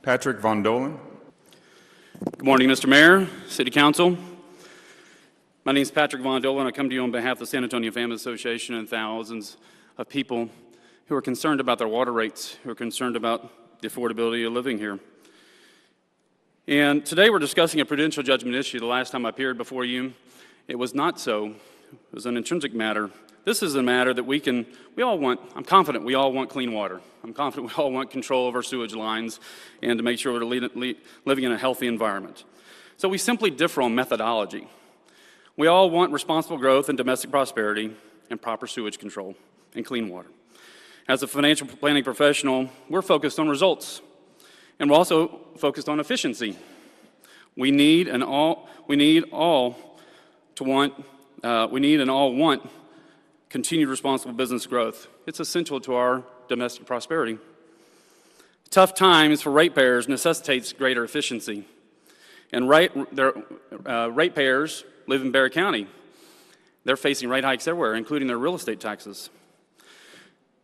Patrick Von Dohlen. Good morning, Mr. Mayor, City Council. My name is Patrick Von Dohlen. I come to you on behalf of the San Antonio Family Association and thousands of people who are concerned about their water rates, who are concerned about the affordability of living here. And today we're discussing a prudential judgment issue. The last time I appeared before you, it was not so. It was an intrinsic matter. This is a matter that we all want. I'm confident we all want clean water. I'm confident we all want control of our sewage lines and to make sure we're living in a healthy environment. So we simply differ on methodology. We all want responsible growth and domestic prosperity and proper sewage control and clean water. As a financial planning professional, we're focused on results, and we're also focused on efficiency. We need and all want continued responsible business growth. It's essential to our domestic prosperity. Tough times for ratepayers necessitates greater efficiency. And ratepayers live in Barry County. They're facing rate hikes everywhere, including their real estate taxes.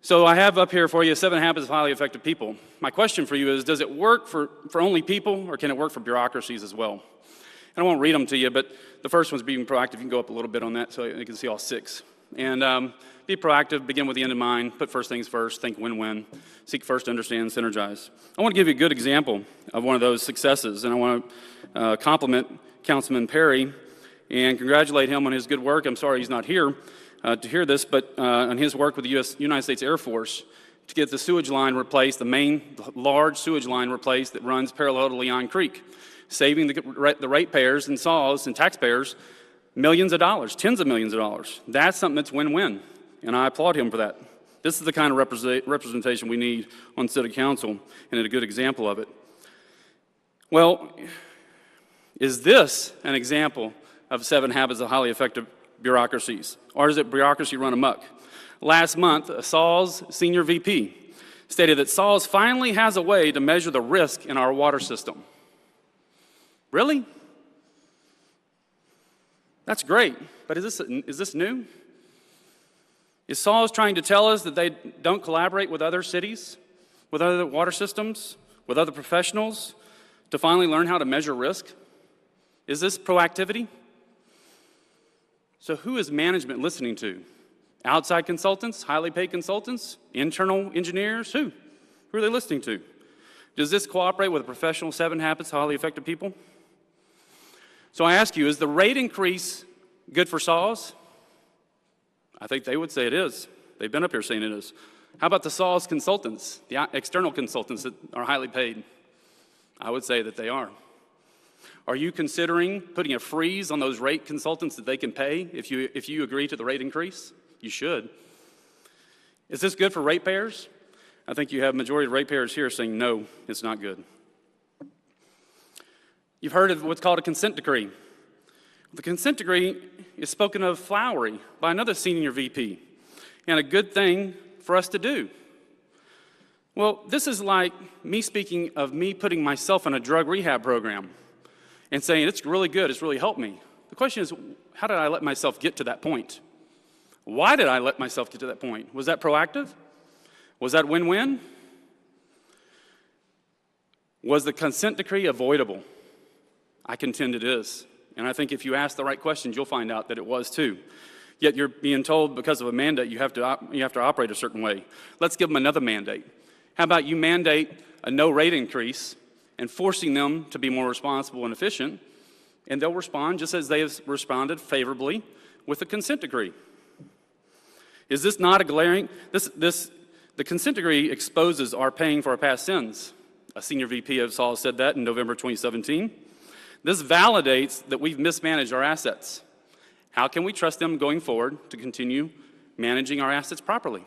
So I have up here for you 7 habits of highly effective people. My question for you is, does it work for only people, or can it work for bureaucracies as well? And I won't read them to you, but the first one's being proactive. You can go up a little bit on that so you can see all 6. And be proactive, begin with the end in mind, put first things first, think win-win, seek first to understand and synergize. I want to give you a good example of one of those successes, and I want to compliment Councilman Perry and congratulate him on his good work. I'm sorry he's not here to hear this, but on his work with the United States Air Force to get the sewage line replaced, the large sewage line replaced that runs parallel to Leon Creek, saving the ratepayers and SAWS and taxpayers millions of dollars, tens of millions of dollars. That's something that's win-win, and I applaud him for that. This is the kind of representation we need on City Council, and a good example of it. Well, is this an example of 7 habits of highly effective bureaucracies, or is it bureaucracy run amok? Last month, a SAWS senior VP stated that SAWS finally has a way to measure the risk in our water system. Really? That's great, but is this new? Is SAWS trying to tell us that they don't collaborate with other cities, with other water systems, with other professionals to finally learn how to measure risk? Is this proactivity? So who is management listening to? Outside consultants, highly paid consultants, internal engineers? Who? Who are they listening to? Does this cooperate with the professional 7 habits of highly effective people? So I ask you, is the rate increase good for SAWS? I think they would say it is. They've been up here saying it is. How about the SAWS consultants, the external consultants that are highly paid? I would say that they are. Are you considering putting a freeze on those rate consultants that they can pay if you agree to the rate increase? You should. Is this good for ratepayers? I think you have a majority of ratepayers here saying no, it's not good. You've heard of what's called a consent decree. The consent decree is spoken of flowery by another senior VP, and a good thing for us to do. Well, this is like me speaking of me putting myself in a drug rehab program and saying it's really good, it's really helped me. The question is, how did I let myself get to that point? Why did I let myself get to that point? Was that proactive? Was that win-win? Was the consent decree avoidable? I contend it is. And I think if you ask the right questions, you'll find out that it was too. Yet you're being told because of a mandate you have to operate a certain way. Let's give them another mandate. How about you mandate a no rate increase and forcing them to be more responsible and efficient, and they'll respond just as they have responded favorably with the consent decree. Is this not a glaring, the consent decree exposes our paying for our past sins. A senior VP of SAWS said that in November 2017. This validates that we've mismanaged our assets. How can we trust them going forward to continue managing our assets properly?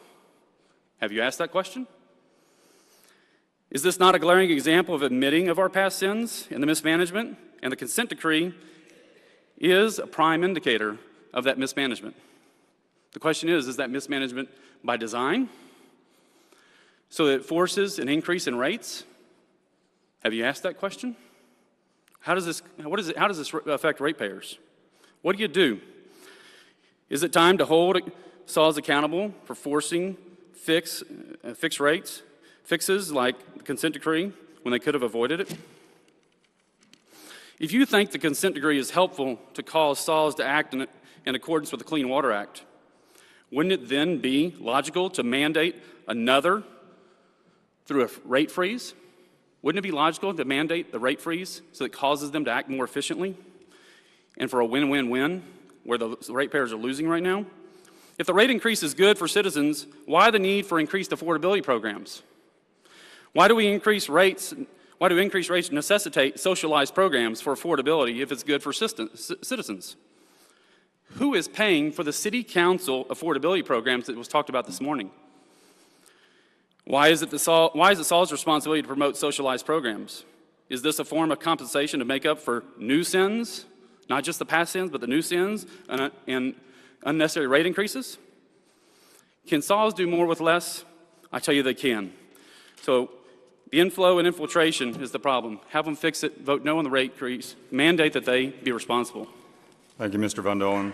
Have you asked that question? Is this not a glaring example of admitting of our past sins and the mismanagement? And the consent decree is a prime indicator of that mismanagement. The question is that mismanagement by design? So that it forces an increase in rates? Have you asked that question? How does this affect ratepayers? What do you do? Is it time to hold SAWS accountable for forcing fixed rates, fixes like the consent decree, when they could have avoided it? If you think the consent decree is helpful to cause SAWS to act in accordance with the Clean Water Act, wouldn't it then be logical to mandate another through a rate freeze? Wouldn't it be logical to mandate the rate freeze so it causes them to act more efficiently and for a win-win-win where the ratepayers are losing right now? If the rate increase is good for citizens, why the need for increased affordability programs? Why do increased rates necessitate socialized programs for affordability if it's good for citizens? Who is paying for the city council affordability programs that was talked about this morning? Why is it SAWS' responsibility to promote socialized programs? Is this a form of compensation to make up for new sins, not just the past sins, but the new sins and unnecessary rate increases? Can SAWS do more with less? I tell you they can. So the inflow and infiltration is the problem. Have them fix it, vote no on the rate increase, mandate that they be responsible. Thank you, Mr. Von Dohlen.